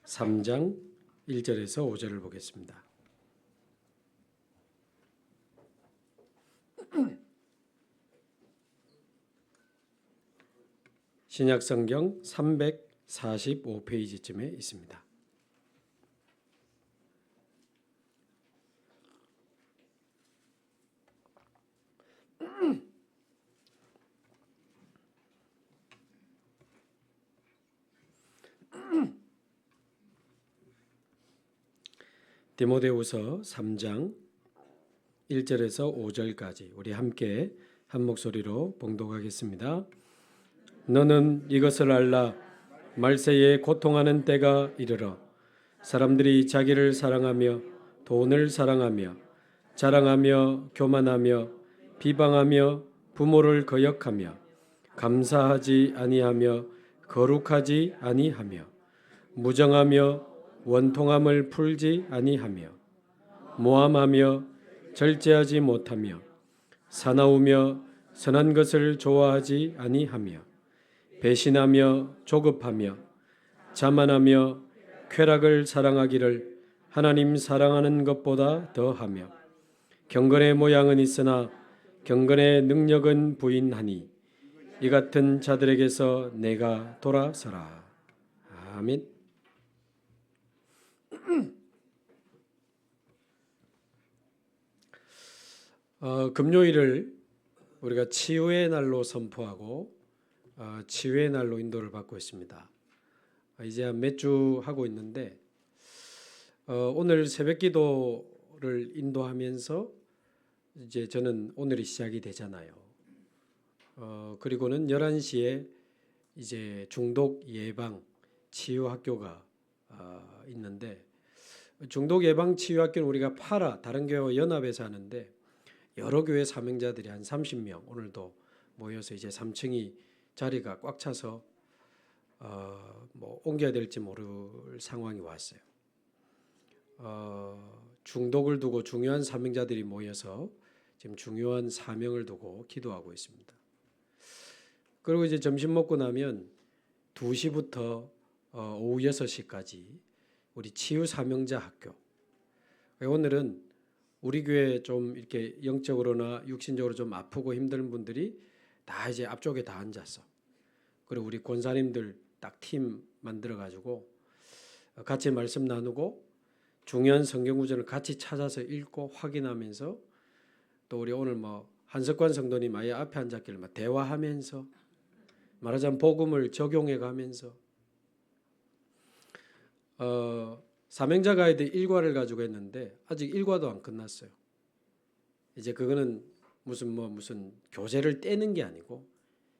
3장 1절에서 5절을 보겠습니다. 신약성경 345페이지쯤에 있습니다. 디모데후서 3장 1절에서 5절까지 우리 함께 한 목소리로 봉독하겠습니다. 너는 이것을 알라. 말세에 고통하는 때가 이르러 사람들이 자기를 사랑하며 돈을 사랑하며 자랑하며 교만하며 비방하며 부모를 거역하며 감사하지 아니하며 거룩하지 아니하며 무정하며 원통함을 풀지 아니하며 모함하며 절제하지 못하며 사나우며 선한 것을 좋아하지 아니하며 배신하며 조급하며 자만하며 쾌락을 사랑하기를 하나님 사랑하는 것보다 더하며 경건의 모양은 있으나 경건의 능력은 부인하니 이 같은 자들에게서 내가 돌아서라. 아멘. 금요일을 우리가 치유의 날로 선포하고 치유의 날로 인도를 받고 있습니다. 이제 몇 주 하고 있는데 오늘 새벽기도를 인도하면서 이제 저는 오늘이 시작이 되잖아요. 그리고는 11시에 이제 중독 예방 치유 학교가 있는데 중독 예방 치유 학교는 우리가 다른 교회와 연합해서 하는데 여러 교회 사명자들이 한 30명 오늘도 모여서 이제 3층이 자리가 꽉 차서 옮겨야 될지 모를 상황이 왔어요. 중독을 두고 중요한 사명자들이 모여서 지금 중요한 사명을 두고 기도하고 있습니다. 그리고 이제 점심 먹고 나면 2시부터 오후 6시까지 우리 치유 사명자 학교. 오늘은 우리 교회 좀 이렇게 영적으로나 육신적으로 좀 아프고 힘든 분들이 다 이제 앞쪽에 다 앉았어. 그리고 우리 권사님들 딱 팀 만들어 가지고 같이 말씀 나누고 중요한 성경 구절을 같이 찾아서 읽고 확인하면서 또 우리 오늘 한석관 성도님 아예 앞에 앉았길래 대화하면서 말하자면 복음을 적용해 가면서 사명자 가이드 1과를 가지고 했는데 아직 1과도 안 끝났어요. 이제 그거는 무슨 교재를 떼는 게 아니고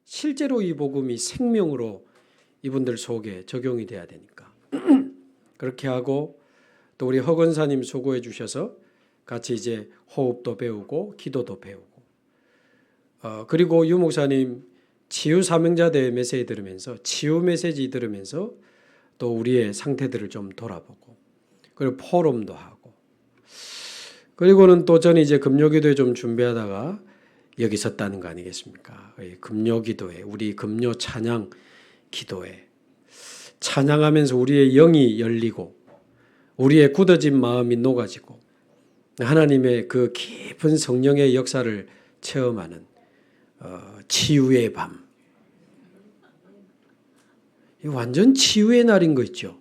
실제로 이 복음이 생명으로 이분들 속에 적용이 돼야 되니까 그렇게 하고 또 우리 허건사님 수고해 주셔서 같이 이제 호흡도 배우고 기도도 배우고 그리고 유 목사님 치유 사명자 대회 메시지 들으면서 치유 메시지 들으면서 또 우리의 상태들을 좀 돌아보고 그리고 포럼도 하고 그리고는 또 저는 이제 금요기도에 좀 준비하다가 여기 섰다는 거 아니겠습니까? 금요기도에 우리 금요 찬양 기도에 찬양하면서 우리의 영이 열리고 우리의 굳어진 마음이 녹아지고 하나님의 그 깊은 성령의 역사를 체험하는 치유의 밤. 이 완전 치유의 날인 거 있죠.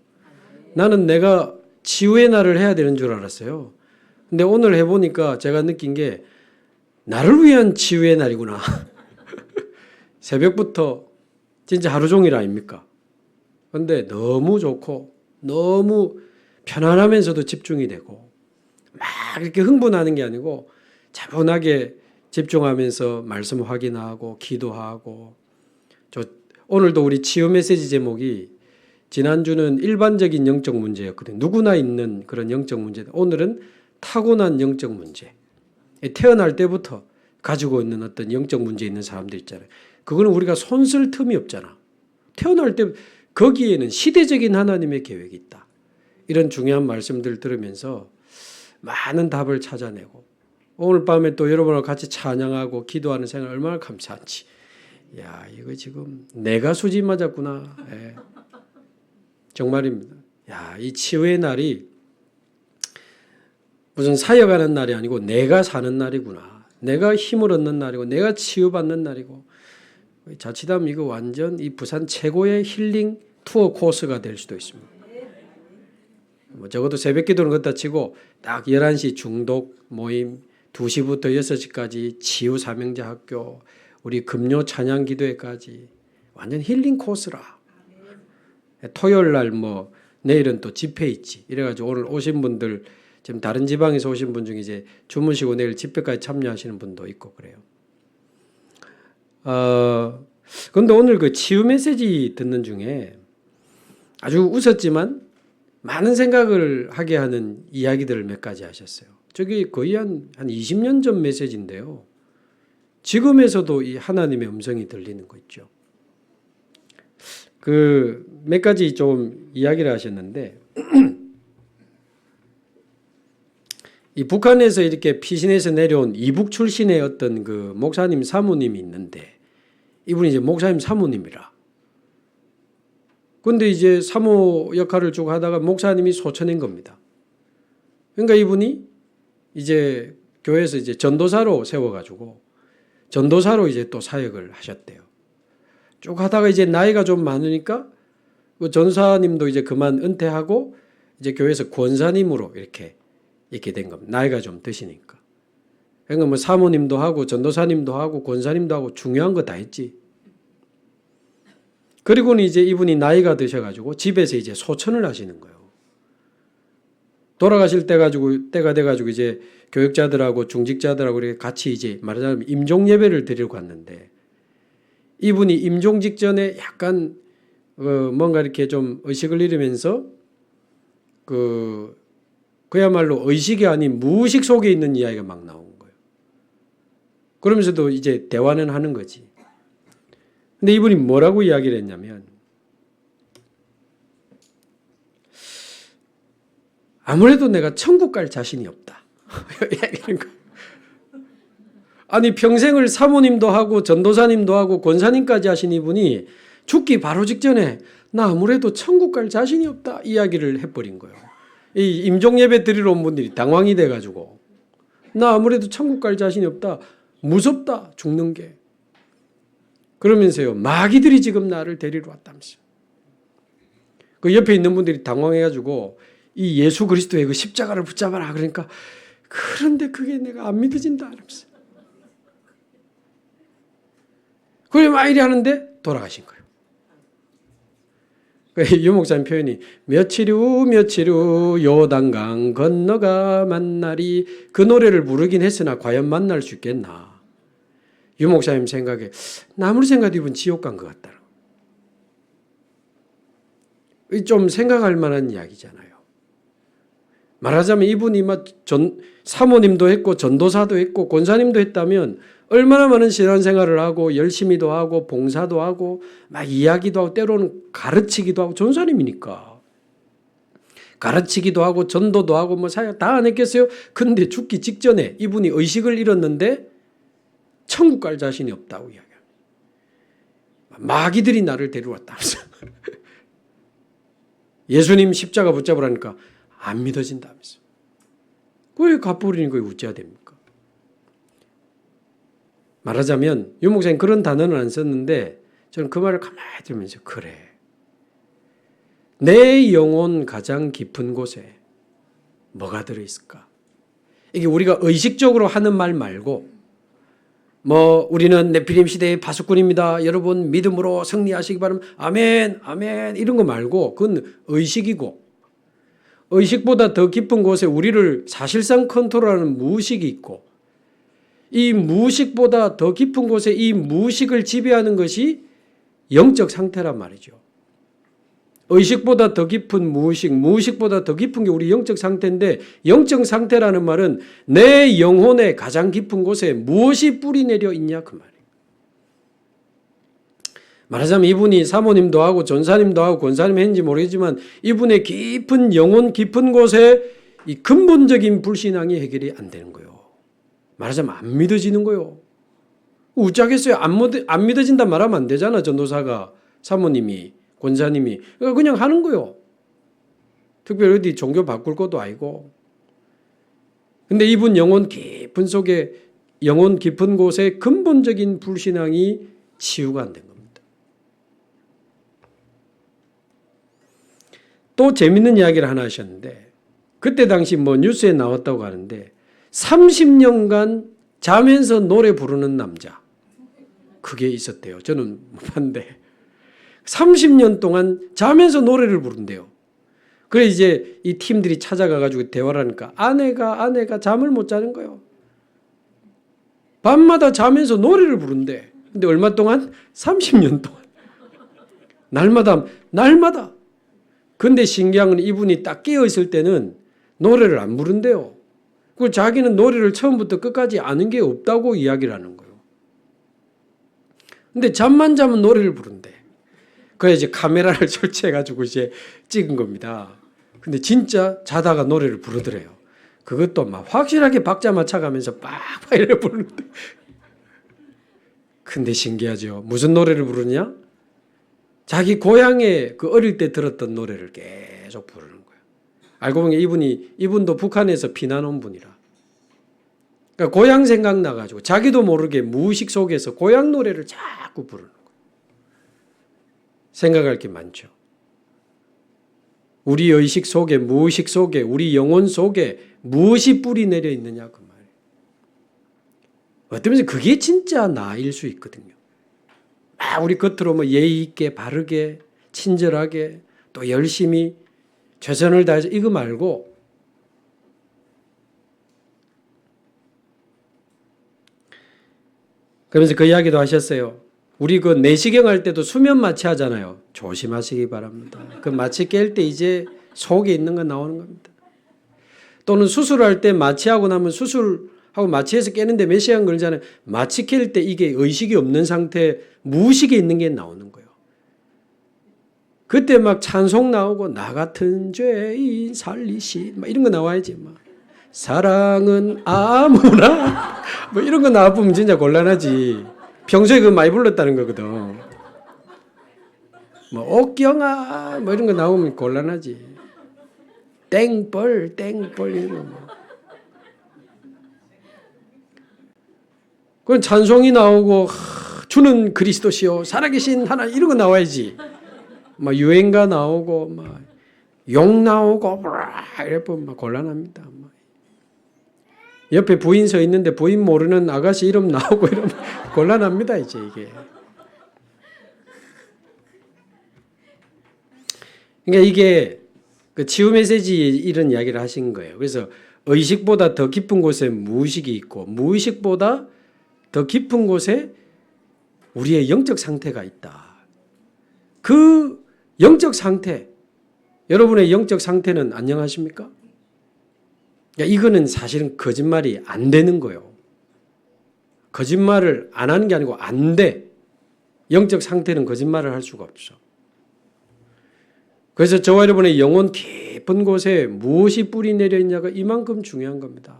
나는 내가 치유의 날을 해야 되는 줄 알았어요. 근데 오늘 해보니까 제가 느낀 게 나를 위한 치유의 날이구나. 새벽부터 진짜 하루 종일 아닙니까? 근데 너무 좋고 너무 편안하면서도 집중이 되고 막 이렇게 흥분하는 게 아니고 차분하게 집중하면서 말씀 확인하고 기도하고 오늘도 우리 치유 메시지 제목이 지난주는 일반적인 영적 문제였거든요. 누구나 있는 그런 영적 문제. 오늘은 타고난 영적 문제. 태어날 때부터 가지고 있는 어떤 영적 문제 있는 사람들 있잖아요. 그거는 우리가 손쓸 틈이 없잖아. 태어날 때 거기에는 시대적인 하나님의 계획이 있다. 이런 중요한 말씀들 들으면서 많은 답을 찾아내고 오늘 밤에 또 여러분과 같이 찬양하고 기도하는 생활 얼마나 감사한지. 야, 이거 지금 내가 수지 맞았구나. 정말입니다. 야, 이 치유의 날이 무슨 사역하는 날이 아니고 내가 사는 날이구나. 내가 힘을 얻는 날이고 내가 치유받는 날이고 자칫하면 이거 완전 이 부산 최고의 힐링 투어 코스가 될 수도 있습니다. 뭐 적어도 새벽 기도는 걷다 치고 딱 11시 중독 모임 2시부터 6시까지 치유 사명자 학교 우리 금요 찬양 기도회까지 완전 힐링 코스라. 토요일 날 뭐 내일은 또 집회 있지. 이래가지고 오늘 오신 분들 지금 다른 지방에서 오신 분 중에 이제 주무시고 내일 집회까지 참여하시는 분도 있고 그래요. 그런데 오늘 그 치유 메시지 듣는 중에 아주 웃었지만 많은 생각을 하게 하는 이야기들을 몇 가지 하셨어요. 저게 거의 한 20년 전 메시지인데요. 지금에서도 이 하나님의 음성이 들리는 거 있죠. 그 몇 가지 좀 이야기를 하셨는데 이 북한에서 이렇게 피신해서 내려온 이북 출신의 어떤 그 목사님 사모님이 있는데 이분이 이제 목사님 사모님이라. 근데 이제 사모 역할을 쭉 하다가 목사님이 소천인 겁니다. 그러니까 이분이 이제 교회에서 이제 전도사로 세워가지고 전도사로 이제 또 사역을 하셨대요. 쭉 하다가 이제 나이가 좀 많으니까 그 전사님도 이제 그만 은퇴하고 이제 교회에서 권사님으로 이렇게 된 겁니다. 나이가 좀 드시니까. 그러니까 뭐 사모님도 하고 전도사님도 하고 권사님도 하고 중요한 거 다 했지. 그리고는 이제 이분이 나이가 드셔가지고 집에서 이제 소천을 하시는 거예요. 돌아가실 때가 돼가지고 이제 교육자들하고 중직자들하고 이렇게 같이 이제 말하자면 임종 예배를 드리러 갔는데 이분이 임종 직전에 약간 뭔가 이렇게 좀 의식을 잃으면서 그야말로 의식이 아닌 무의식 속에 있는 이야기가 막 나온 거예요. 그러면서도 이제 대화는 하는 거지. 근데 이분이 뭐라고 이야기를 했냐면 아무래도 내가 천국 갈 자신이 없다. 아니 평생을 사모님도 하고 전도사님도 하고 권사님까지 하신 이분이 죽기 바로 직전에 나 아무래도 천국 갈 자신이 없다 이야기를 해버린 거예요. 이 임종예배 드리러 온 분들이 당황이 돼가지고 나 아무래도 천국 갈 자신이 없다. 무섭다 죽는 게. 그러면서요 마귀들이 지금 나를 데리러 왔다면서요. 그 옆에 있는 분들이 당황해가지고 이 예수 그리스도의 그 십자가를 붙잡아라 그러니까 그런데 그게 내가 안 믿어진다 이러면서. 그래 막 이래 하는데 돌아가신 거예요. 유 목사님 표현이 며칠 후 요단강 건너가 만나리 그 노래를 부르긴 했으나 과연 만날 수 있겠나. 유 목사님 생각에 나 아무리 생각해도 이분 지옥 간 것 같다. 좀 생각할 만한 이야기잖아요. 말하자면 이분이 사모님도 했고 전도사도 했고 권사님도 했다면 얼마나 많은 신앙생활을 하고 열심히도 하고 봉사도 하고 막 이야기도 하고 때로는 가르치기도 하고 전사님이니까 가르치기도 하고 전도도 하고 뭐 사역 다 안 했겠어요? 근데 죽기 직전에 이분이 의식을 잃었는데 천국 갈 자신이 없다고 이야기합니다. 마귀들이 나를 데려왔다면서. 예수님 십자가 붙잡으라니까 안 믿어진다면서. 왜 갚으리는 거에 어찌해야 됩니까? 말하자면 유 목사님 그런 단어는 안 썼는데 저는 그 말을 가만히 들으면서 그래. 내 영혼 가장 깊은 곳에 뭐가 들어있을까? 이게 우리가 의식적으로 하는 말 말고 뭐 우리는 네피림 시대의 파수꾼입니다. 여러분 믿음으로 승리하시기 바랍니다. 아멘 아멘 이런 거 말고 그건 의식이고 의식보다 더 깊은 곳에 우리를 사실상 컨트롤하는 무의식이 있고 이 무의식보다 더 깊은 곳에 이 무의식을 지배하는 것이 영적 상태란 말이죠. 의식보다 더 깊은 무의식, 무의식보다 더 깊은 게 우리 영적 상태인데 영적 상태라는 말은 내 영혼의 가장 깊은 곳에 무엇이 뿌리내려 있냐 그 말이에요. 말하자면 이분이 사모님도 하고 전사님도 하고 권사님 했는지 모르겠지만 이분의 깊은 영혼 깊은 곳에 이 근본적인 불신앙이 해결이 안 되는 거예요. 말하자면 안 믿어지는 거예요. 우짜겠어요. 안 믿어진다 말하면 안 되잖아. 전도사가 사모님이 권사님이 그냥 하는 거예요. 특별히 어디 종교 바꿀 것도 아니고. 근데 이분 영혼 깊은 속에, 영혼 깊은 곳에 근본적인 불신앙이 치유가 안 된 겁니다. 또 재밌는 이야기를 하나 하셨는데, 그때 당시 뭐 뉴스에 나왔다고 하는데 30년간 자면서 노래 부르는 남자, 그게 있었대요. 저는 못 봤는데 30년 동안 자면서 노래를 부른대요. 그래 이제 이 팀들이 찾아가가지고 대화를 하니까 아내가 잠을 못 자는 거예요. 밤마다 자면서 노래를 부른대. 근데 얼마 동안? 30년 동안. 날마다. 근데 신기한 건 이분이 딱 깨어있을 때는 노래를 안 부른대요. 그리고 자기는 노래를 처음부터 끝까지 아는 게 없다고 이야기를 하는 거예요. 근데 잠만 자면 노래를 부른대. 그래 이제 카메라를 설치해가지고 이제 찍은 겁니다. 근데 진짜 자다가 노래를 부르더래요. 그것도 막 확실하게 박자 맞춰가면서 빡빡 이래 부르는데. 근데 신기하죠. 무슨 노래를 부르냐? 자기 고향에 그 어릴 때 들었던 노래를 계속 부르는 거예요. 알고 보니 이분도 북한에서 피난 온 분이라. 그러니까 고향 생각나가지고 자기도 모르게 무의식 속에서 고향 노래를 자꾸 부르는 거예요. 생각할 게 많죠. 우리 의식 속에, 무의식 속에, 우리 영혼 속에 무엇이 뿌리 내려 있느냐 그 말이에요. 어떤 면에서 그게 진짜 나일 수 있거든요. 우리 겉으로 뭐 예의 있게, 바르게, 친절하게, 또 열심히 최선을 다해서 이거 말고 그러면서 그 이야기도 하셨어요. 우리 그 내시경 할 때도 수면 마취 하잖아요. 조심하시기 바랍니다. 그 마취 깰 때 이제 속에 있는 거 나오는 겁니다. 또는 수술할 때 마취하고 나면 수술하고 마취해서 깨는데 몇 시간 걸리잖아요. 마취 깰 때 이게 의식이 없는 상태, 무의식에 있는 게 나오는 거예요. 그때 막 찬송 나오고 나 같은 죄인 살리시 막 이런 거 나와야지. 막 사랑은 아무나 뭐 이런 거 나와보면 진짜 곤란하지. 평소에 그거 많이 불렀다는 거거든. 뭐 옥경아 뭐 이런 거 나오면 곤란하지. 땡벌 이런 거. 그건 찬송이 나오고 주는 그리스도시요 살아계신 하나님 이런 거 나와야지. 막 유행가 나오고 막 욕 나오고 이래 보면 막 곤란합니다. 옆에 부인 서 있는데 부인 모르는 아가씨 이름 나오고 이러면 곤란합니다. 이제 이게. 그러니까 이게 그 치유 메시지 이런 이야기를 하신 거예요. 그래서 의식보다 더 깊은 곳에 무의식이 있고 무의식보다 더 깊은 곳에 우리의 영적 상태가 있다. 그 영적 상태, 여러분의 영적 상태는 안녕하십니까? 이거는 사실은 거짓말이 안 되는 거예요. 거짓말을 안 하는 게 아니고 안 돼. 영적 상태는 거짓말을 할 수가 없어. 그래서 저와 여러분의 영혼 깊은 곳에 무엇이 뿌리 내려 있냐가 이만큼 중요한 겁니다.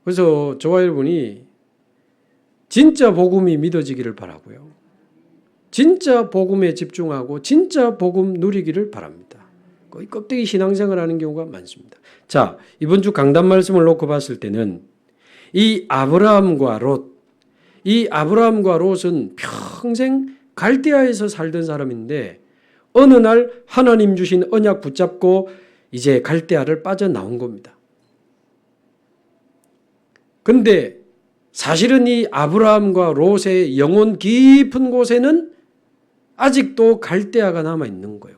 그래서 저와 여러분이 진짜 복음이 믿어지기를 바라고요. 진짜 복음에 집중하고 진짜 복음 누리기를 바랍니다. 거의 껍데기 신앙생활 하는 경우가 많습니다. 자, 이번 주 강단 말씀을 놓고 봤을 때는 이 아브라함과 롯은 평생 갈대아에서 살던 사람인데 어느 날 하나님 주신 언약 붙잡고 이제 갈대아를 빠져나온 겁니다. 근데 사실은 이 아브라함과 롯의 영혼 깊은 곳에는 아직도 갈대아가 남아있는 거예요.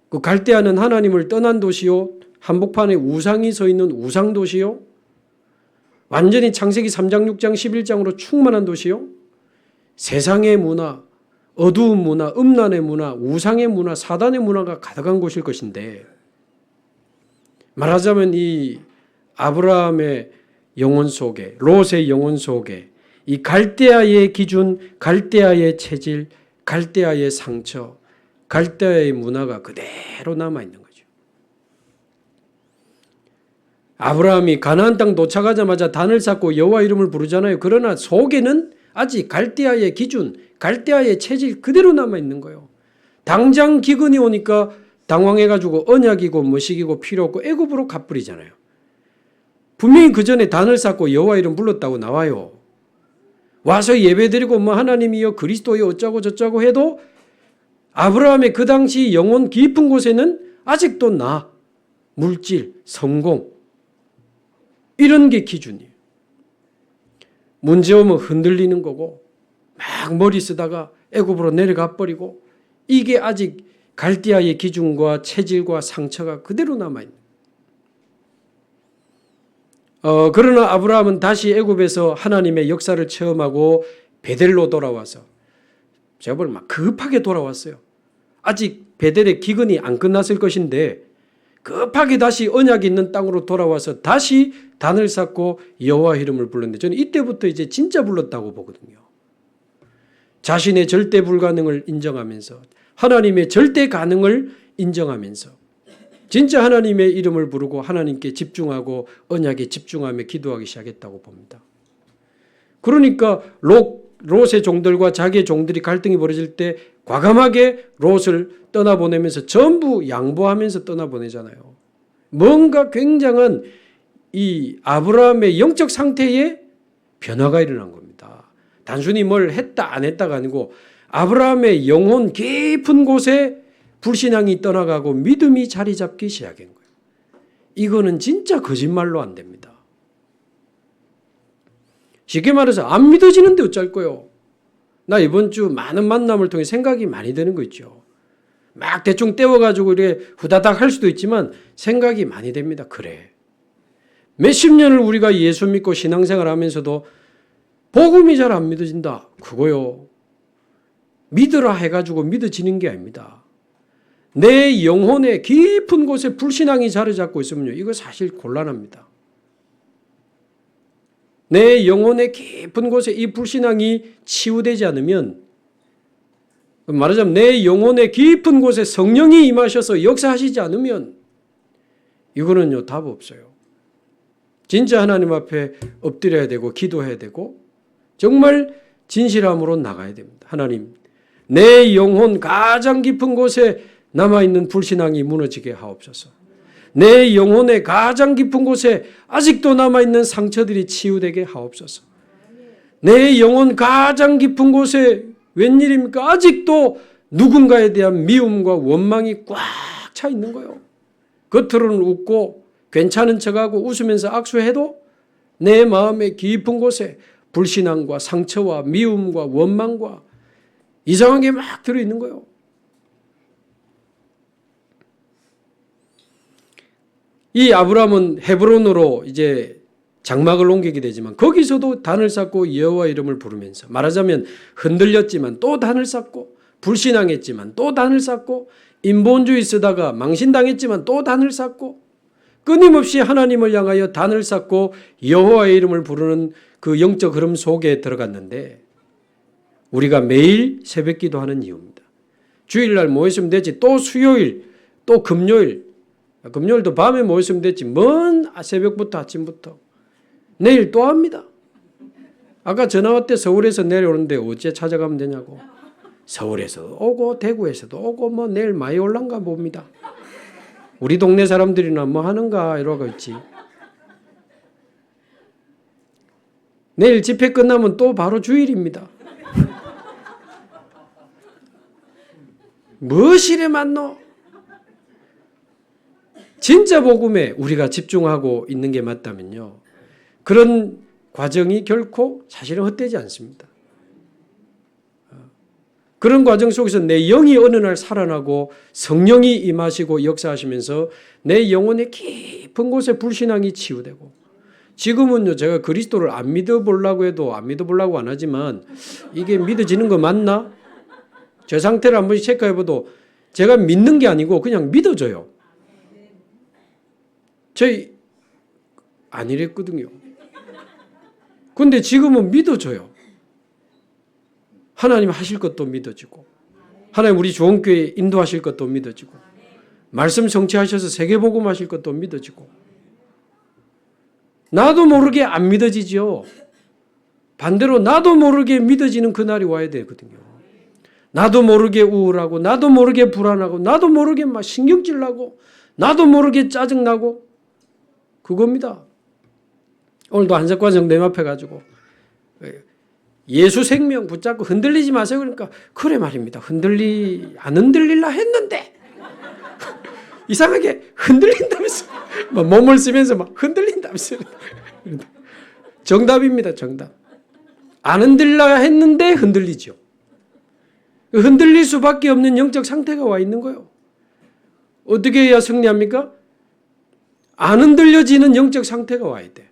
그 갈대아는 하나님을 떠난 도시요, 한복판에 우상이 서 있는 우상 도시요, 완전히 창세기 3장, 6장, 11장으로 충만한 도시요, 세상의 문화, 어두운 문화, 음란의 문화, 우상의 문화, 사단의 문화가 가득한 곳일 것인데 말하자면 이 아브라함의 영혼 속에, 롯의 영혼 속에 이 갈대아의 기준, 갈대아의 체질, 갈대아의 상처, 갈대아의 문화가 그대로 남아있는 거죠. 아브라함이 가나안 땅 도착하자마자 단을 쌓고 여호와 이름을 부르잖아요. 그러나 속에는 아직 갈대아의 기준, 갈대아의 체질 그대로 남아있는 거예요. 당장 기근이 오니까 당황해가지고 언약이고 뭐시기고 필요 없고 애굽으로 가버리잖아요. 분명히 그 전에 단을 쌓고 여호와 이름 불렀다고 나와요. 와서 예배드리고 뭐 하나님이여 그리스도여 어쩌고 저쩌고 해도 아브라함의 그 당시 영혼 깊은 곳에는 아직도 나, 물질, 성공 이런 게 기준이에요. 문제 오면 흔들리는 거고 막 머리 쓰다가 애굽으로 내려가 버리고 이게 아직 갈대아의 기준과 체질과 상처가 그대로 남아있는 그러나 아브라함은 다시 애굽에서 하나님의 역사를 체험하고 베델로 돌아와서 제가 보면 막 급하게 돌아왔어요. 아직 베델의 기근이 안 끝났을 것인데 급하게 다시 언약이 있는 땅으로 돌아와서 다시 단을 쌓고 여호와 이름을 불렀는데 저는 이때부터 이제 진짜 불렀다고 보거든요. 자신의 절대 불가능을 인정하면서 하나님의 절대 가능을 인정하면서 진짜 하나님의 이름을 부르고 하나님께 집중하고 언약에 집중하며 기도하기 시작했다고 봅니다. 그러니까 롯의 종들과 자기의 종들이 갈등이 벌어질 때 과감하게 롯을 떠나보내면서 전부 양보하면서 떠나보내잖아요. 뭔가 굉장한 이 아브라함의 영적 상태에 변화가 일어난 겁니다. 단순히 뭘 했다 안 했다가 아니고 아브라함의 영혼 깊은 곳에 불신앙이 떠나가고 믿음이 자리 잡기 시작한 거예요. 이거는 진짜 거짓말로 안 됩니다. 쉽게 말해서 안 믿어지는데 어쩔 거요. 나 이번 주 많은 만남을 통해 생각이 많이 되는 거 있죠. 막 대충 떼워가지고 이렇게 후다닥 할 수도 있지만 생각이 많이 됩니다. 그래. 몇십 년을 우리가 예수 믿고 신앙생활 하면서도 복음이 잘 안 믿어진다. 그거요. 믿으라 해가지고 믿어지는 게 아닙니다. 내 영혼의 깊은 곳에 불신앙이 자리 잡고 있으면요. 이거 사실 곤란합니다. 내 영혼의 깊은 곳에 이 불신앙이 치유되지 않으면 말하자면 내 영혼의 깊은 곳에 성령이 임하셔서 역사하시지 않으면 이거는요. 답 없어요. 진짜 하나님 앞에 엎드려야 되고 기도해야 되고 정말 진실함으로 나가야 됩니다. 하나님, 내 영혼 가장 깊은 곳에 남아있는 불신앙이 무너지게 하옵소서. 내 영혼의 가장 깊은 곳에 아직도 남아있는 상처들이 치유되게 하옵소서. 내 영혼 가장 깊은 곳에 웬일입니까? 아직도 누군가에 대한 미움과 원망이 꽉 차 있는 거예요. 겉으로는 웃고 괜찮은 척하고 웃으면서 악수해도 내 마음의 깊은 곳에 불신앙과 상처와 미움과 원망과 이상한 게 막 들어있는 거예요. 이 아브라함은 헤브론으로 이제 장막을 옮기게 되지만 거기서도 단을 쌓고 여호와 이름을 부르면서 말하자면 흔들렸지만 또 단을 쌓고 불신앙했지만 또 단을 쌓고 인본주의 쓰다가 망신당했지만 또 단을 쌓고 끊임없이 하나님을 향하여 단을 쌓고 여호와의 이름을 부르는 그 영적 흐름 속에 들어갔는데 우리가 매일 새벽 기도하는 이유입니다. 주일날 모였으면 되지 또 수요일 또 금요일도 밤에 모였으면 됐지. 먼 새벽부터 아침부터. 내일 또 합니다. 아까 전화 왔대 서울에서 내려오는데 어째 찾아가면 되냐고. 서울에서 오고 대구에서도 오고 뭐 내일 많이 올란가 봅니다. 우리 동네 사람들이나 뭐 하는가 이러고 있지. 내일 집회 끝나면 또 바로 주일입니다. 무엇이래 만노? 진짜 복음에 우리가 집중하고 있는 게 맞다면요. 그런 과정이 결코 사실은 헛되지 않습니다. 그런 과정 속에서 내 영이 어느 날 살아나고 성령이 임하시고 역사하시면서 내 영혼의 깊은 곳에 불신앙이 치유되고 지금은요 제가 그리스도를 안 믿어보려고 해도 안 믿어보려고 안 하지만 이게 믿어지는 거 맞나? 제 상태를 한 번씩 체크해봐도 제가 믿는 게 아니고 그냥 믿어져요. 저희 안 이랬거든요. 근데 지금은 믿어져요. 하나님 하실 것도 믿어지고 하나님 우리 좋은 교회 인도하실 것도 믿어지고 말씀 성취하셔서 세계복음 하실 것도 믿어지고 나도 모르게 안 믿어지죠. 반대로 나도 모르게 믿어지는 그날이 와야 되거든요. 나도 모르게 우울하고 나도 모르게 불안하고 나도 모르게 막 신경질 나고 나도 모르게 짜증나고 그겁니다. 오늘도 한석과 정대님 앞에 가지고 예수 생명 붙잡고 흔들리지 마세요. 그러니까 그래 말입니다. 안 흔들릴라 했는데 이상하게 흔들린다면서 막 몸을 쓰면서 막 흔들린다면서 정답입니다. 정답. 안 흔들려야 했는데 흔들리죠. 흔들릴 수밖에 없는 영적 상태가 와 있는 거예요. 어떻게 해야 승리합니까? 안 흔들려지는 영적 상태가 와야 돼.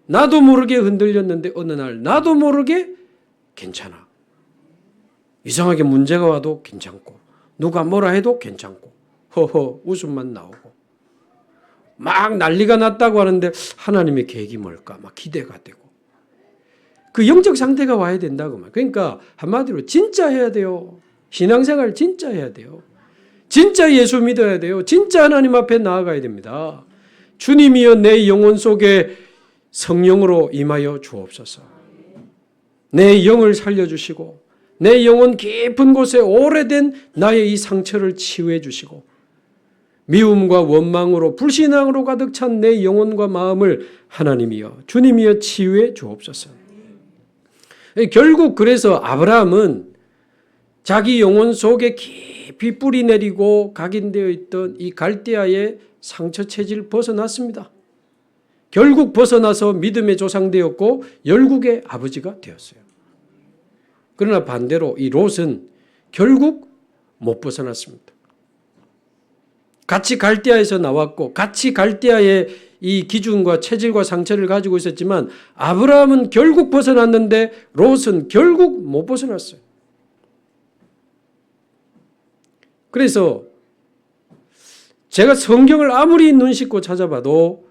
나도 모르게 흔들렸는데 어느 날 나도 모르게 괜찮아. 이상하게 문제가 와도 괜찮고 누가 뭐라 해도 괜찮고 허허 웃음만 나오고 막 난리가 났다고 하는데 하나님의 계획이 뭘까 막 기대가 되고 그 영적 상태가 와야 된다고 말. 그러니까 한마디로 진짜 해야 돼요. 신앙생활 진짜 해야 돼요. 진짜 예수 믿어야 돼요. 진짜 하나님 앞에 나아가야 됩니다. 주님이여 내 영혼 속에 성령으로 임하여 주옵소서. 내 영을 살려주시고 내 영혼 깊은 곳에 오래된 나의 이 상처를 치유해 주시고 미움과 원망으로 불신앙으로 가득 찬 내 영혼과 마음을 하나님이여 주님이여 치유해 주옵소서. 결국 그래서 아브라함은 자기 영혼 속에 깊이 뿌리 내리고 각인되어 있던 이 갈대아의 상처 체질 벗어났습니다. 결국 벗어나서 믿음의 조상 되었고 열국의 아버지가 되었어요. 그러나 반대로 이 롯은 결국 못 벗어났습니다. 같이 갈대아에서 나왔고 같이 갈대아의 이 기준과 체질과 상처를 가지고 있었지만 아브라함은 결국 벗어났는데 롯은 결국 못 벗어났어요. 그래서 제가 성경을 아무리 눈 씻고 찾아봐도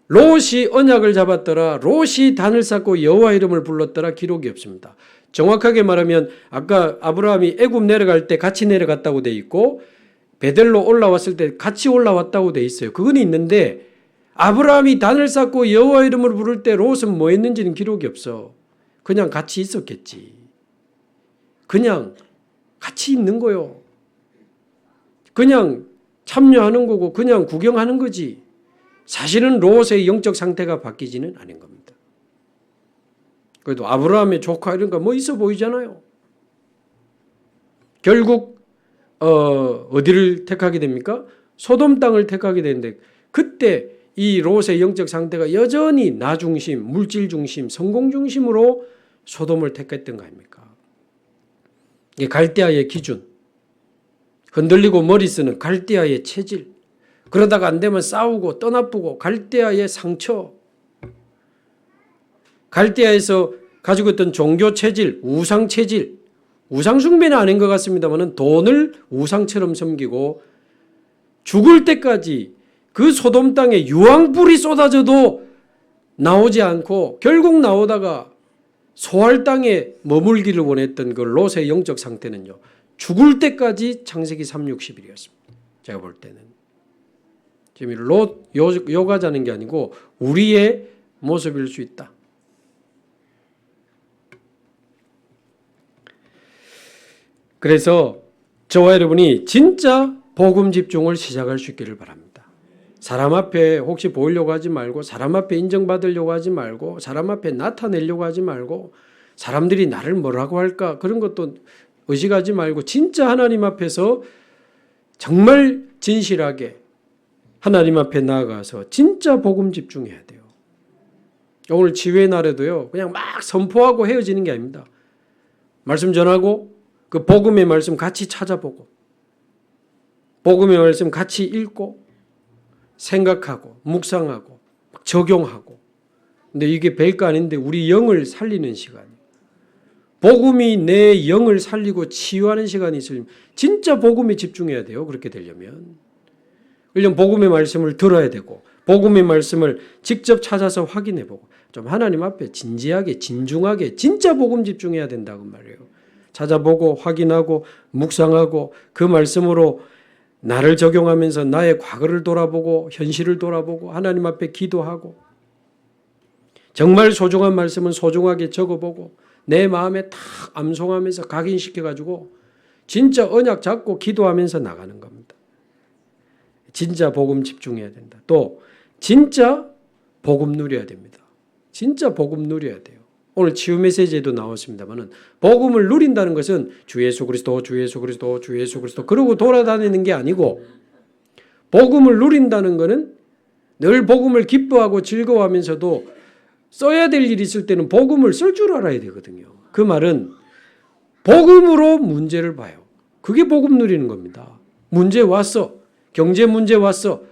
롯이 언약을 잡았더라, 롯이 단을 쌓고 여호와 이름을 불렀더라 기록이 없습니다. 정확하게 말하면 아까 아브라함이 애굽 내려갈 때 같이 내려갔다고 돼 있고 베델로 올라왔을 때 같이 올라왔다고 돼 있어요. 그건 있는데 아브라함이 단을 쌓고 여호와 이름을 부를 때 롯은 뭐 했는지는 기록이 없어. 그냥 같이 있었겠지. 그냥 같이 있는 거요. 그냥 참여하는 거고 그냥 구경하는 거지. 사실은 롯의 영적 상태가 바뀌지는 않은 겁니다. 그래도 아브라함의 조카 이런 거 뭐 있어 보이잖아요. 결국 어디를 택하게 됩니까? 소돔 땅을 택하게 되는데 그때 이 롯의 영적 상태가 여전히 나 중심, 물질 중심, 성공 중심으로 소돔을 택했던 거 아닙니까? 이게 갈대아의 기준, 흔들리고 머리 쓰는 갈대아의 체질, 그러다가 안 되면 싸우고 떠나쁘고 갈대아의 상처, 갈대아에서 가지고 있던 종교 체질, 우상 체질, 우상 숭배는 아닌 것 같습니다만 돈을 우상처럼 섬기고 죽을 때까지 그 소돔 땅에 유황불이 쏟아져도 나오지 않고 결국 나오다가 소할 땅에 머물기를 원했던 그 롯의 영적 상태는요. 죽을 때까지 창세기 3:60일이었습니다. 제가 볼 때는. 지금 롯 요가자는 게 아니고 우리의 모습일 수 있다. 그래서 저와 여러분이 진짜 복음 집중을 시작할 수 있기를 바랍니다. 사람 앞에 혹시 보이려고 하지 말고 사람 앞에 인정받으려고 하지 말고 사람 앞에 나타내려고 하지 말고 사람들이 나를 뭐라고 할까 그런 것도 의식하지 말고 진짜 하나님 앞에서 정말 진실하게 하나님 앞에 나아가서 진짜 복음 집중해야 돼요. 오늘 치유의 날에도요. 그냥 막 선포하고 헤어지는 게 아닙니다. 말씀 전하고 그 복음의 말씀 같이 찾아보고 복음의 말씀 같이 읽고 생각하고 묵상하고 적용하고 근데 이게 별거 아닌데 우리 영을 살리는 시간이에요. 복음이 내 영을 살리고 치유하는 시간이 있으면 진짜 복음에 집중해야 돼요. 그렇게 되려면. 그러려면 복음의 말씀을 들어야 되고 복음의 말씀을 직접 찾아서 확인해보고 좀 하나님 앞에 진지하게 진중하게 진짜 복음 집중해야 된다고 말이에요. 찾아보고 확인하고 묵상하고 그 말씀으로 나를 적용하면서 나의 과거를 돌아보고 현실을 돌아보고 하나님 앞에 기도하고 정말 소중한 말씀은 소중하게 적어보고 내 마음에 탁 암송하면서 각인시켜가지고 진짜 언약 잡고 기도하면서 나가는 겁니다. 진짜 복음 집중해야 된다. 또 진짜 복음 누려야 됩니다. 진짜 복음 누려야 돼요. 오늘 치유 메시지에도 나왔습니다만은 복음을 누린다는 것은 주 예수 그리스도, 주 예수 그리스도, 주 예수 그리스도 그러고 돌아다니는 게 아니고 복음을 누린다는 것은 늘 복음을 기뻐하고 즐거워하면서도 써야 될 일이 있을 때는 복음을 쓸 줄 알아야 되거든요. 그 말은 복음으로 문제를 봐요. 그게 복음 누리는 겁니다. 문제 왔어. 경제 문제 왔어.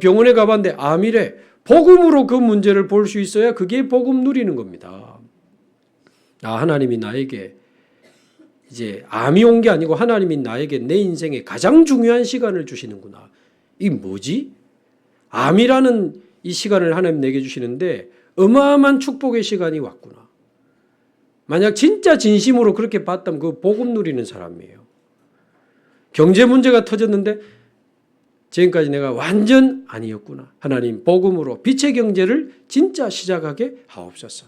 병원에 가봤는데 암이래. 복음으로 그 문제를 볼 수 있어야 그게 복음 누리는 겁니다. 하나님이 나에게 이제 암이 온 게 아니고 하나님이 나에게 내 인생에 가장 중요한 시간을 주시는구나. 이게 뭐지? 암이라는 이 시간을 하나님 내게 주시는데 어마어마한 축복의 시간이 왔구나. 만약 진짜 진심으로 그렇게 봤다면 그 복음 누리는 사람이에요. 경제 문제가 터졌는데 지금까지 내가 완전 아니었구나. 하나님 복음으로 빛의 경제를 진짜 시작하게 하옵소서.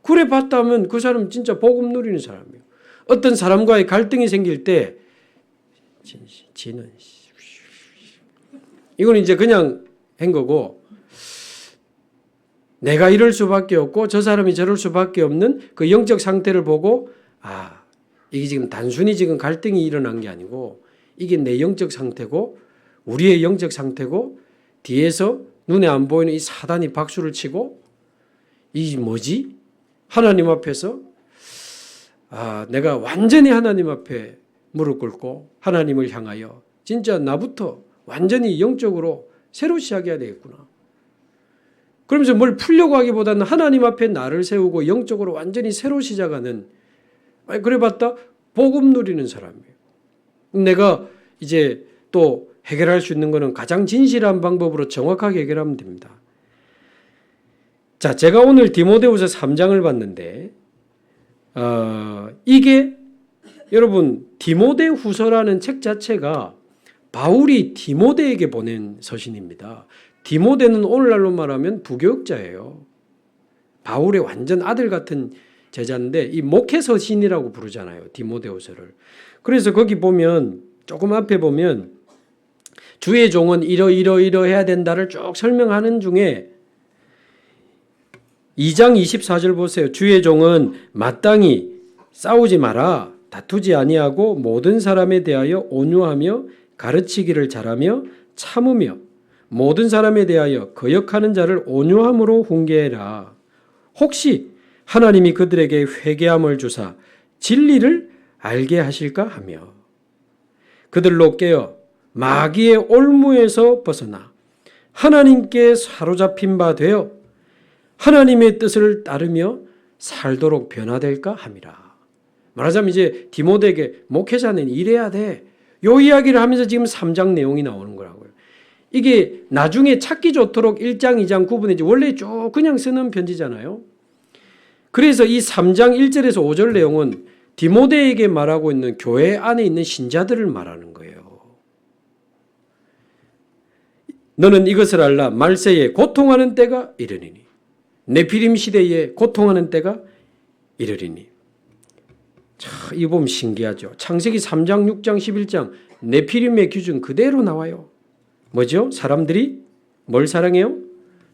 그래 봤다면 그 사람 진짜 복음 누리는 사람이에요. 어떤 사람과의 갈등이 생길 때 지는 이건 이제 그냥 한 거고 내가 이럴 수밖에 없고 저 사람이 저럴 수밖에 없는 그 영적 상태를 보고 이게 지금 단순히 지금 갈등이 일어난 게 아니고 이게 내 영적 상태고 우리의 영적 상태고 뒤에서 눈에 안 보이는 이 사단이 박수를 치고 이게 뭐지? 하나님 앞에서 내가 완전히 하나님 앞에 무릎 꿇고 하나님을 향하여 진짜 나부터 완전히 영적으로 새로 시작해야 되겠구나. 그러면서 뭘 풀려고 하기보다는 하나님 앞에 나를 세우고 영적으로 완전히 새로 시작하는 그래 봤다 복음 누리는 사람이에요. 내가 이제 또 해결할 수 있는 것은 가장 진실한 방법으로 정확하게 해결하면 됩니다. 자, 제가 오늘 디모데후서 3장을 봤는데 이게 여러분 디모데후서라는 책 자체가 바울이 디모데에게 보낸 서신입니다. 디모데는 오늘날로 말하면 부교육자예요. 바울의 완전 아들 같은 제자인데 이 목회 서신이라고 부르잖아요. 디모데후서를. 그래서 거기 보면 조금 앞에 보면 주의 종은 이러해야 된다를 쭉 설명하는 중에 2장 24절 보세요. 주의 종은 마땅히 싸우지 마라. 다투지 아니하고 모든 사람에 대하여 온유하며 가르치기를 잘하며 참으며 모든 사람에 대하여 거역하는 자를 온유함으로 훈계해라. 혹시 하나님이 그들에게 회개함을 주사 진리를 알게 하실까 하며 그들로 깨어 마귀의 올무에서 벗어나 하나님께 사로잡힌 바 되어 하나님의 뜻을 따르며 살도록 변화될까 함이라. 말하자면 이제 디모데에게 목회자는 이래야 돼. 요 이야기를 하면서 지금 3장 내용이 나오는 거라고요. 이게 나중에 찾기 좋도록 1장, 2장 구분해지 원래 쭉 그냥 쓰는 편지잖아요. 그래서 이 3장 1절에서 5절 내용은 디모데에게 말하고 있는 교회 안에 있는 신자들을 말하는 거예요. 너는 이것을 알라. 말세에 고통하는 때가 이르리니 네피림 시대에 고통하는 때가 이르리니. 이거 보면 신기하죠. 창세기 3장, 6장, 11장 네피림의 기준 그대로 나와요. 뭐죠? 사람들이 뭘 사랑해요?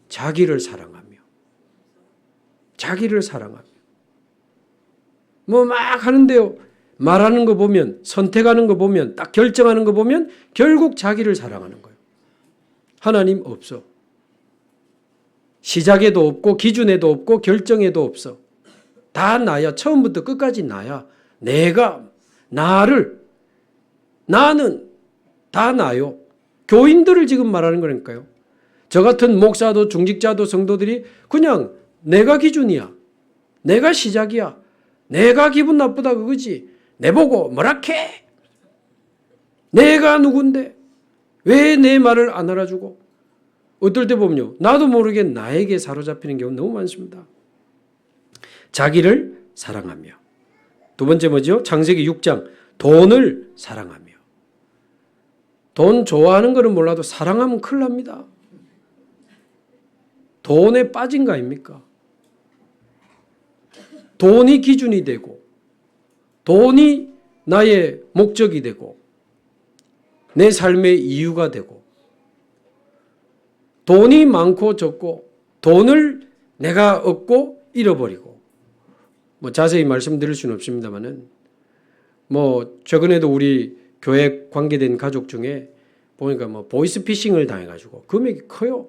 자기를 사랑하며. 자기를 사랑하며. 뭐 막 하는데요. 말하는 거 보면 선택하는 거 보면 딱 결정하는 거 보면 결국 자기를 사랑하는 거예요. 하나님 없어. 시작에도 없고 기준에도 없고 결정에도 없어. 다 나야. 처음부터 끝까지 나야. 내가 나는 다 나요. 교인들을 지금 말하는 거니까요. 저 같은 목사도 중직자도 성도들이 그냥 내가 기준이야. 내가 시작이야. 내가 기분 나쁘다 그거지. 내보고 뭐라 캐? 내가 누군데? 왜 내 말을 안 알아주고? 어떨 때 보면요. 나도 모르게 나에게 사로잡히는 경우 너무 많습니다. 자기를 사랑하며. 두 번째 뭐죠? 창세기 6장 돈을 사랑하며. 돈 좋아하는 거는 몰라도 사랑하면 큰일 납니다. 돈에 빠진 거 아닙니까? 돈이 기준이 되고 돈이 나의 목적이 되고 내 삶의 이유가 되고 돈이 많고 적고 돈을 내가 얻고 잃어버리고 뭐 자세히 말씀드릴 수는 없습니다만은 뭐 최근에도 우리 교회 관계된 가족 중에 보니까 뭐 보이스피싱을 당해가지고 금액이 커요.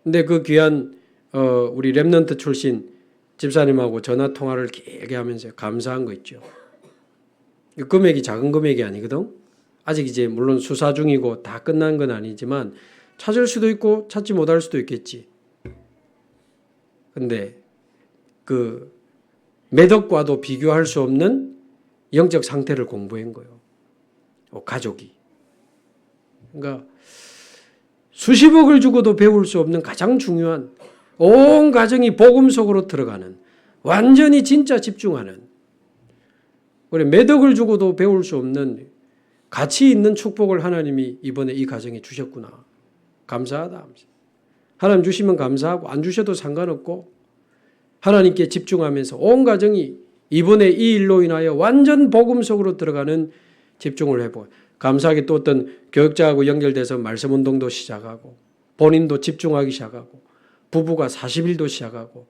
근데 그 귀한 우리 랩넌트 출신 집사님하고 전화 통화를 길게 하면서 감사한 거 있죠. 금액이 작은 금액이 아니거든. 아직 이제 물론 수사 중이고 다 끝난 건 아니지만 찾을 수도 있고 찾지 못할 수도 있겠지. 근데 그 매덕과도 비교할 수 없는 영적 상태를 공부한 거예요. 가족이. 그러니까 수십억을 주고도 배울 수 없는 가장 중요한 온 가정이 복음 속으로 들어가는 완전히 진짜 집중하는 우리 매덕을 주고도 배울 수 없는 가치 있는 축복을 하나님이 이번에 이 가정에 주셨구나. 감사하다. 하나님 주시면 감사하고 안 주셔도 상관없고 하나님께 집중하면서 온 가정이 이번에 이 일로 인하여 완전 복음 속으로 들어가는 집중을 해보고 감사하게 또 어떤 교육자하고 연결돼서 말씀 운동도 시작하고 본인도 집중하기 시작하고 부부가 40일도 시작하고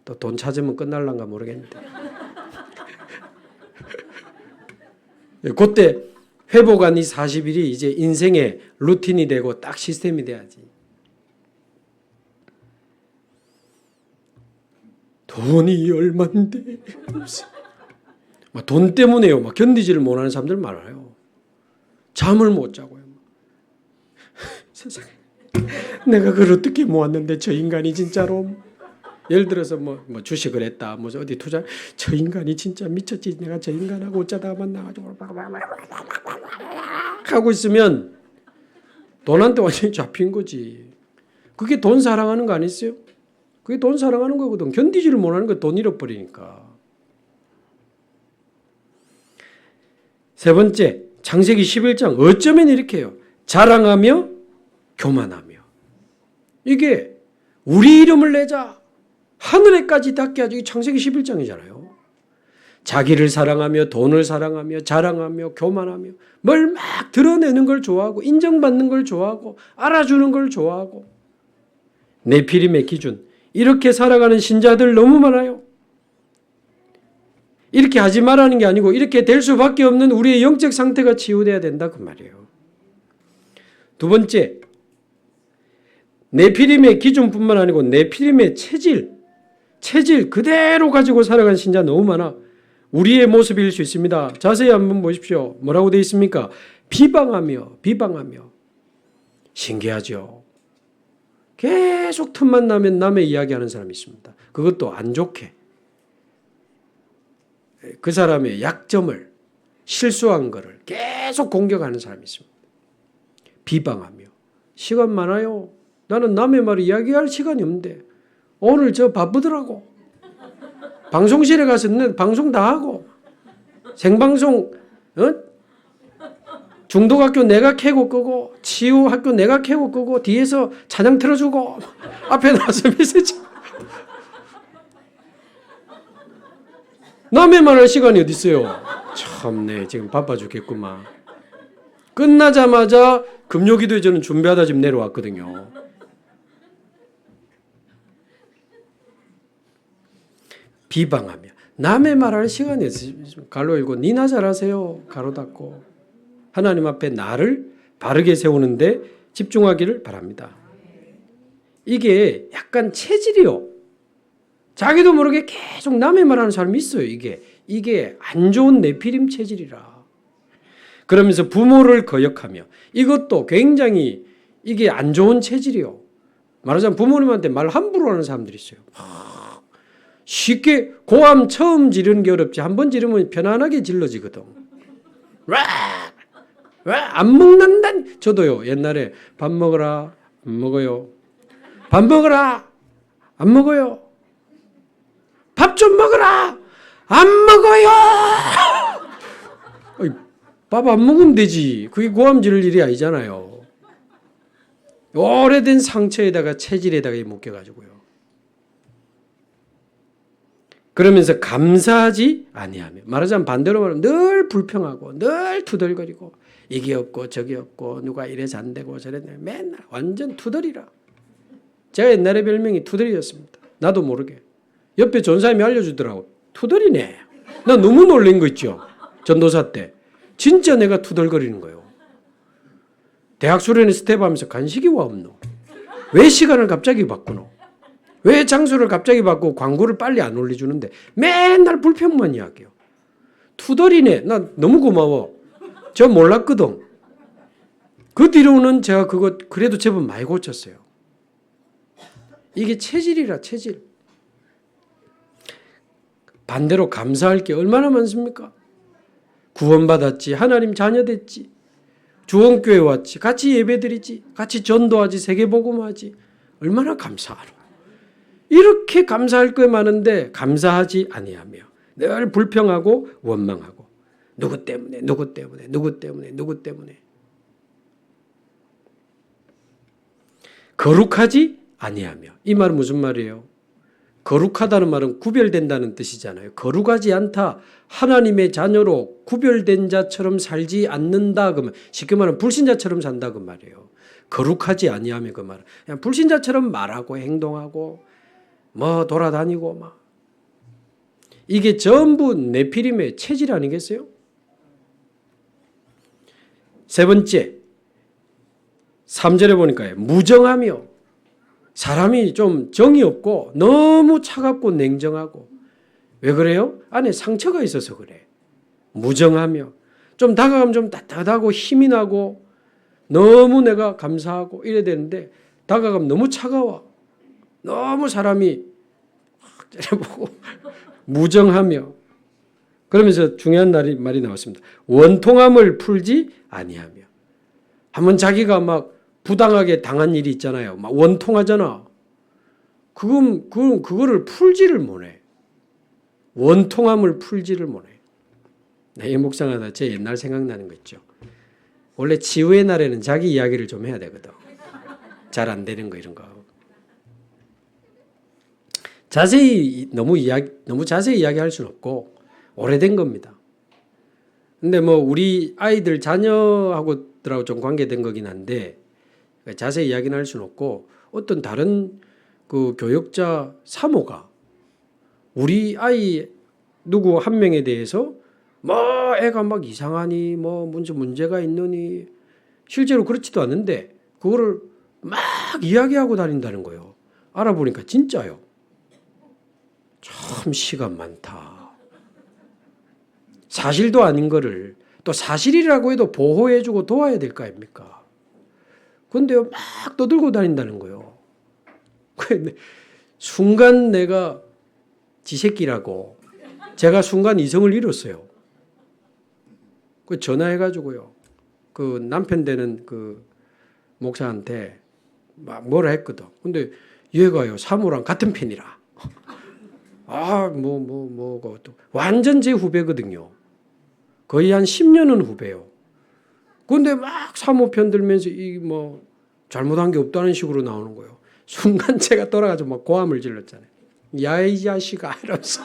또 돈 찾으면 끝날란가 모르겠는데 그때 회복한 이 40일이 이제 인생의 루틴이 되고 딱 시스템이 돼야지. 돈이 얼만데 돈 때문에요. 막 견디지를 못하는 사람들 많아요. 잠을 못 자고요. 세상에 내가 그걸 어떻게 모았는데 저 인간이 진짜로 예를 들어서 뭐 주식을 했다, 뭐 어디 투자, 저 인간이 진짜 미쳤지. 내가 저 인간하고 어쩌다가 만나가지고 하고 있으면 돈한테 완전히 잡힌 거지. 그게 돈 사랑하는 거 아니었어요? 그게 돈 사랑하는 거거든. 견디지를 못하는 거 돈 잃어버리니까. 세 번째, 창세기 11장 어쩌면 이렇게 해요. 자랑하며 교만하며. 이게 우리 이름을 내자. 하늘에까지 닿게 하죠. 이 창세기 11장이잖아요. 자기를 사랑하며 돈을 사랑하며 자랑하며 교만하며 뭘 막 드러내는 걸 좋아하고 인정받는 걸 좋아하고 알아주는 걸 좋아하고 네피림의 기준 이렇게 살아가는 신자들 너무 많아요. 이렇게 하지 말라는 게 아니고 이렇게 될 수밖에 없는 우리의 영적 상태가 치유돼야 된다 그 말이에요. 두 번째, 네피림의 기준뿐만 아니고 네피림의 체질 그대로 가지고 살아가는 신자 너무 많아. 우리의 모습일 수 있습니다. 자세히 한번 보십시오. 뭐라고 되어 있습니까? 비방하며 신기하죠. 계속 틈만 나면 남의 이야기하는 사람이 있습니다. 그것도 안 좋게. 그 사람의 약점을 실수한 거를 계속 공격하는 사람이 있습니다. 비방하며. 시간 많아요. 나는 남의 말을 이야기할 시간이 없는데 오늘 저 바쁘더라고. 방송실에 가서 방송 다 하고 생방송 중독학교 내가 켜고 끄고 치유학교 내가 켜고 끄고 뒤에서 찬양 틀어주고 앞에 나와서 메시지 남의 말할 시간이 어디 있어요. 참네 지금 바빠 죽겠구만. 끝나자마자 금요기도에 저는 준비하다 지금 내려왔거든요. 비방하며 남의 말할 시간이 없어요. 가로 열고 니나 잘하세요. 가로 닫고 하나님 앞에 나를 바르게 세우는데 집중하기를 바랍니다. 이게 약간 체질이요. 자기도 모르게 계속 남의 말하는 사람이 있어요. 이게 안 좋은 네피림 체질이라. 그러면서 부모를 거역하며 이것도 굉장히 이게 안 좋은 체질이요. 말하자면 부모님한테 말 함부로 하는 사람들이 있어요. 쉽게 고함 처음 지르는 게 어렵지 한 번 지르면 편안하게 질러지거든. 안 먹는다. 저도요 옛날에 밥 먹어라 안 먹어요. 밥 먹어라 안 먹어요. 밥 좀 먹어라 안 먹어요. 밥 안 먹으면 되지. 그게 고함 지를 일이 아니잖아요. 오래된 상처에다가 체질에다가 묶여가지고요. 그러면서 감사하지 아니하며, 말하자면 반대로 말하면 늘 불평하고 늘 투덜거리고 이게 없고 저게 없고 누가 이래 잔대고 저래 맨날 완전 투덜이라. 제가 옛날에 별명이 투덜이였습니다. 나도 모르게. 옆에 전사님이 알려주더라고. 투덜이네. 나 너무 놀란 거 있죠. 전도사 때. 진짜 내가 투덜거리는 거예요. 대학 수련회 스텝하면서 간식이 와 없노? 왜 시간을 갑자기 바꾸노? 왜 장소를 갑자기 바꾸고 광고를 빨리 안 올려주는데 맨날 불평만 이야기해요. 투덜이네. 나 너무 고마워. 저 몰랐거든. 그 뒤로는 제가 그거 그래도 제법 많이 고쳤어요. 이게 체질이라 체질. 반대로 감사할 게 얼마나 많습니까? 구원받았지. 하나님 자녀 됐지. 주원교회 왔지. 같이 예배드리지. 같이 전도하지. 세계복음하지. 얼마나 감사하노. 이렇게 감사할 게 많은데 감사하지 아니하며 늘 불평하고 원망하고 누구 때문에 누구 때문에 누구 때문에 누구 때문에 거룩하지 아니하며. 이 말은 무슨 말이에요? 거룩하다는 말은 구별된다는 뜻이잖아요. 거룩하지 않다. 하나님의 자녀로 구별된 자처럼 살지 않는다. 그러면 쉽게 말하면 불신자처럼 산다 그 말이에요. 거룩하지 아니하며 그 말은 그냥 불신자처럼 말하고 행동하고 뭐 돌아다니고 막. 이게 전부 네피림의 체질 아니겠어요? 세 번째 3절에 보니까 무정하며. 사람이 좀 정이 없고 너무 차갑고 냉정하고. 왜 그래요? 안에 상처가 있어서 그래. 무정하며. 좀 다가가면 좀 따뜻하고 힘이 나고 너무 내가 감사하고 이래야 되는데 다가가면 너무 차가워. 너무 사람이 째려보고 무정하며. 그러면서 중요한 말이 나왔습니다. 원통함을 풀지 아니하며. 한번 자기가 막 부당하게 당한 일이 있잖아요. 막 원통하잖아. 그거를 풀지를 못해. 원통함을 풀지를 못해. 이 묵상하다 제 옛날 생각나는 거 있죠. 원래 치유의 날에는 자기 이야기를 좀 해야 되거든. 잘 안 되는 거 이런 거. 너무 자세히 이야기할 수는 없고 오래된 겁니다. 근데 뭐 우리 아이들 자녀하고들하고 좀 관계된 거긴 한데 자세히 이야기는 할 수는 없고 어떤 다른 그 교역자 사모가 우리 아이 누구 한 명에 대해서 뭐 애가 막 이상하니 뭐 문제가 있느니 실제로 그렇지도 않은데 그거를 막 이야기하고 다닌다는 거예요. 알아보니까 진짜요. 참 시간 많다. 사실도 아닌 거를 또 사실이라고 해도 보호해주고 도와야 될 거 아닙니까? 근데요 막 떠들고 다닌다는 거예요. 순간 내가 지새끼라고 제가 순간 이성을 잃었어요. 그 전화해가지고요. 그 남편 되는 그 목사한테 막 뭐라 했거든. 근데 얘가요 사모랑 같은 편이라. 또 완전 제 후배거든요. 거의 한 10년은 후배요. 근데 막 사모 편 들면서 이 뭐 잘못한 게 없다는 식으로 나오는 거예요. 순간 제가 돌아가서 막 고함을 질렀잖아요. 야 이 자식아 이러면서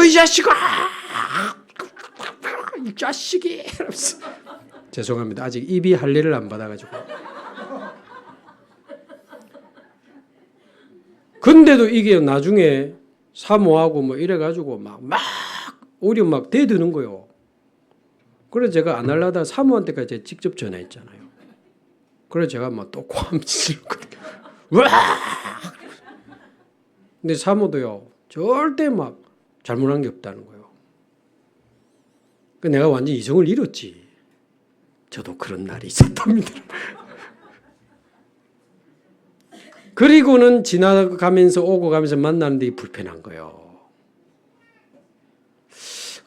이 자식아 이 자식이 이러면서 죄송합니다. 아직 입이 할례를 안 받아가지고. 근데도 이게 나중에 사모하고 뭐 이래가지고 막 오히려 막 대드는 거예요. 그래서 제가 안 하려다 사모한테까지 직접 전화했잖아요. 그래서 제가 막 또 고함 질렀거든요. 와! 근데 사모도요 절대 막 잘못한 게 없다는 거예요. 내가 완전 이성을 잃었지. 저도 그런 날이 있었답니다. 그리고는 지나가면서 오고 가면서 만나는데 불편한 거예요.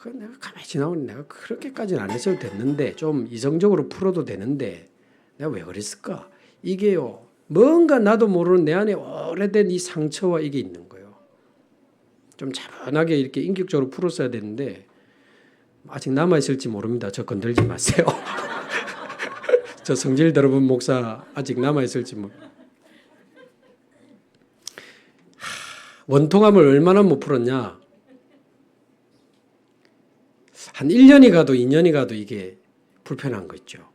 내가 가만히 지나오니 내가 그렇게까지는 안 했어도 됐는데 좀 이성적으로 풀어도 되는데 내가 왜 그랬을까? 이게요. 뭔가 나도 모르는 내 안에 오래된 이 상처와 이게 있는 거예요. 좀 차분하게 이렇게 인격적으로 풀었어야 되는데 아직 남아있을지 모릅니다. 저 건들지 마세요. 저 성질 들어본 목사 아직 남아있을지 모릅니다. 원통함을 얼마나 못 풀었냐. 한 1년이 가도 2년이 가도 이게 불편한 거 있죠.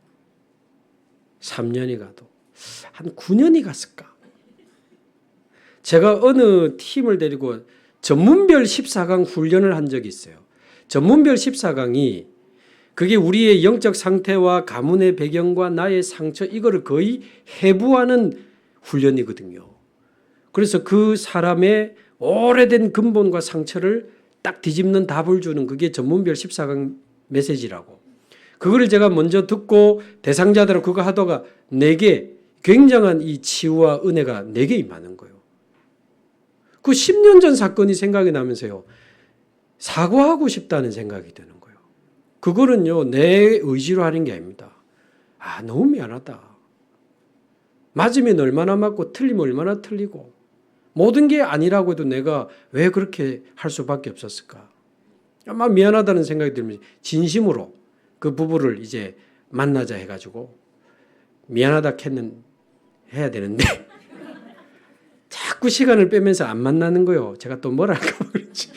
3년이 가도 한 9년이 갔을까. 제가 어느 팀을 데리고 전문별 14강 훈련을 한 적이 있어요. 전문별 14강이 그게 우리의 영적 상태와 가문의 배경과 나의 상처 이거를 거의 해부하는 훈련이거든요. 그래서 그 사람의 오래된 근본과 상처를 딱 뒤집는 답을 주는 그게 전문별 14강 메시지라고. 그거를 제가 먼저 듣고 대상자들하고 그거 하다가 내게 굉장한 이 치유와 은혜가 내게 임하는 거예요. 그 10년 전 사건이 생각이 나면서요. 사과하고 싶다는 생각이 드는 거예요. 그거는요. 내 의지로 하는 게 아닙니다. 아, 너무 미안하다. 맞으면 얼마나 맞고 틀리면 얼마나 틀리고 모든 게 아니라고 해도 내가 왜 그렇게 할 수밖에 없었을까. 아마 미안하다는 생각이 들면 진심으로 그 부부를 이제 만나자 해가지고 미안하다 해야 되는데 자꾸 시간을 빼면서 안 만나는 거요. 제가 또 뭘 할까 그렇지.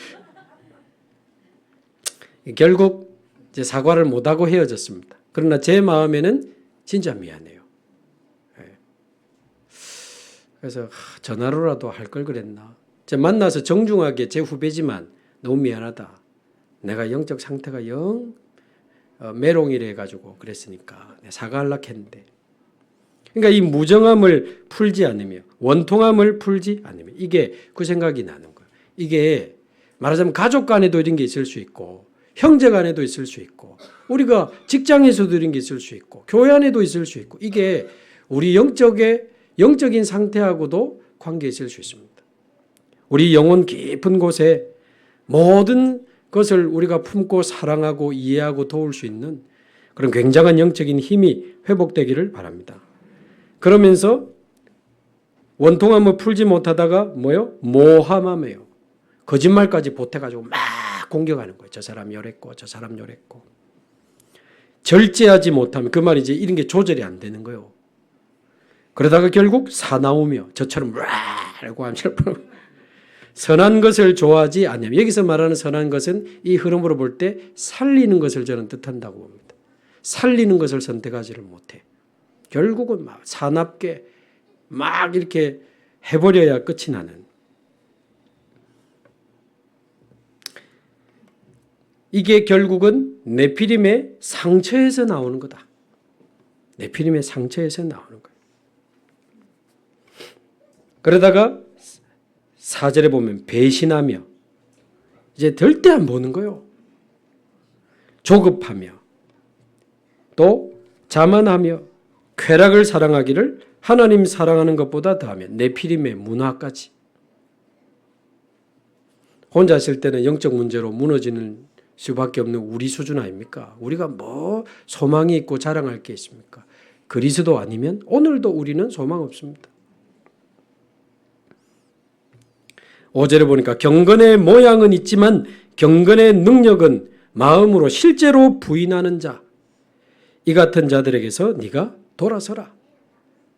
결국 이제 사과를 못하고 헤어졌습니다. 그러나 제 마음에는 진짜 미안해요. 그래서 전화로라도 할 걸 그랬나. 제가 만나서 정중하게 제 후배지만 너무 미안하다. 내가 영적 상태가 영 메롱이래 가지고 그랬으니까 사과하려고 했는데. 그러니까 이 무정함을 풀지 않으며 원통함을 풀지 않으며 이게 그 생각이 나는 거예요. 이게 말하자면 가족 간에도 이런 게 있을 수 있고 형제 간에도 있을 수 있고 우리가 직장에서도 이런 게 있을 수 있고 교회 안에도 있을 수 있고 이게 우리 영적인 상태하고도 관계 있을 수 있습니다. 우리 영혼 깊은 곳에 모든 것을 우리가 품고 사랑하고 이해하고 도울 수 있는 그런 굉장한 영적인 힘이 회복되기를 바랍니다. 그러면서 원통함을 풀지 못하다가 뭐요? 모함하며요. 거짓말까지 보태가지고 막 공격하는 거예요. 저 사람 요랬고 저 사람 요랬고. 절제하지 못하면 그 말이지 이런 게 조절이 안 되는 거예요. 그러다가 결국 사나우며 저처럼 라고 하면 선한 것을 좋아하지 않냐면 여기서 말하는 선한 것은 이 흐름으로 볼 때 살리는 것을 저는 뜻한다고 봅니다. 살리는 것을 선택하지를 못해. 결국은 막 사납게 막 이렇게 해버려야 끝이 나는. 이게 결국은 네피림의 상처에서 나오는 거다. 네피림의 상처에서 나오는 거예요. 그러다가 4절에 보면 배신하며 이제 절대 안 보는 거예요. 조급하며 또 자만하며 쾌락을 사랑하기를 하나님 사랑하는 것보다 더하며 네피림의 문화까지. 혼자 있을 때는 영적 문제로 무너지는 수밖에 없는 우리 수준 아닙니까? 우리가 뭐 소망이 있고 자랑할 게 있습니까? 그리스도 아니면 오늘도 우리는 소망 없습니다. 5절에 보니까 경건의 모양은 있지만 경건의 능력은 마음으로 실제로 부인하는 자. 이 같은 자들에게서 네가 돌아서라.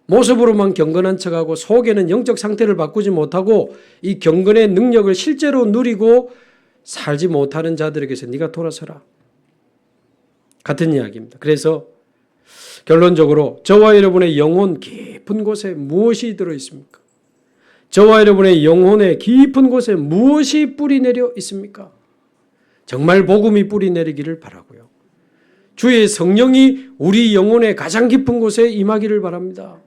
모습으로만 경건한 척하고 속에는 영적 상태를 바꾸지 못하고 이 경건의 능력을 실제로 누리고 살지 못하는 자들에게서 네가 돌아서라. 같은 이야기입니다. 그래서 결론적으로 저와 여러분의 영혼 깊은 곳에 무엇이 들어있습니까? 저와 여러분의 영혼의 깊은 곳에 무엇이 뿌리 내려 있습니까? 정말 복음이 뿌리 내리기를 바라고요. 주의 성령이 우리 영혼의 가장 깊은 곳에 임하기를 바랍니다.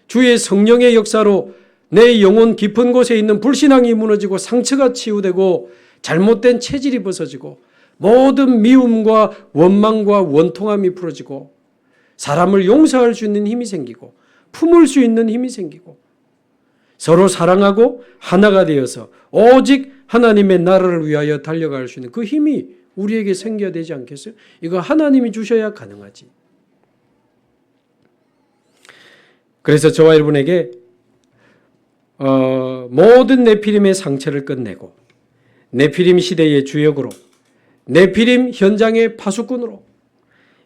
주의 성령의 역사로 내 영혼 깊은 곳에 있는 불신앙이 무너지고 상처가 치유되고 잘못된 체질이 벗어지고 모든 미움과 원망과 원통함이 풀어지고 사람을 용서할 수 있는 힘이 생기고 품을 수 있는 힘이 생기고 서로 사랑하고 하나가 되어서 오직 하나님의 나라를 위하여 달려갈 수 있는 그 힘이 우리에게 생겨야 되지 않겠어요? 이거 하나님이 주셔야 가능하지. 그래서 저와 여러분에게 모든 네피림의 상처를 끝내고 네피림 시대의 주역으로 네피림 현장의 파수꾼으로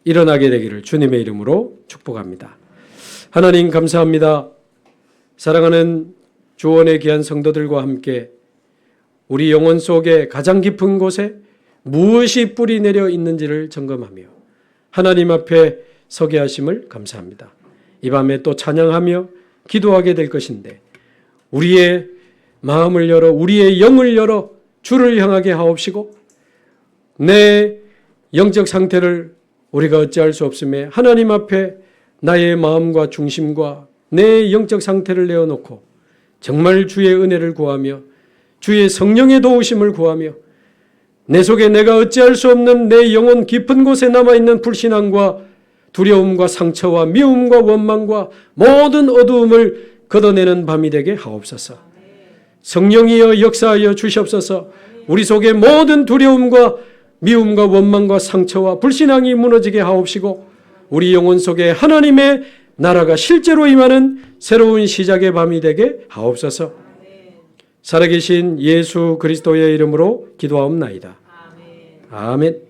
일어나게 되기를 주님의 이름으로 축복합니다. 하나님 감사합니다. 사랑하는 주원의 귀한 성도들과 함께 우리 영혼 속에 가장 깊은 곳에 무엇이 뿌리 내려 있는지를 점검하며 하나님 앞에 서게 하심을 감사합니다. 이 밤에 또 찬양하며 기도하게 될 것인데 우리의 마음을 열어 우리의 영을 열어 주를 향하게 하옵시고 내 영적 상태를 우리가 어찌할 수 없음에 하나님 앞에 나의 마음과 중심과 내 영적 상태를 내어놓고 정말 주의 은혜를 구하며 주의 성령의 도우심을 구하며 내 속에 내가 어찌할 수 없는 내 영혼 깊은 곳에 남아있는 불신앙과 두려움과 상처와 미움과 원망과 모든 어두움을 걷어내는 밤이 되게 하옵소서. 성령이여 역사하여 주시옵소서. 우리 속에 모든 두려움과 미움과 원망과 상처와 불신앙이 무너지게 하옵시고 우리 영혼 속에 하나님의 나라가 실제로 임하는 새로운 시작의 밤이 되게 하옵소서. 살아계신 예수 그리스도의 이름으로 기도하옵나이다. 아멘.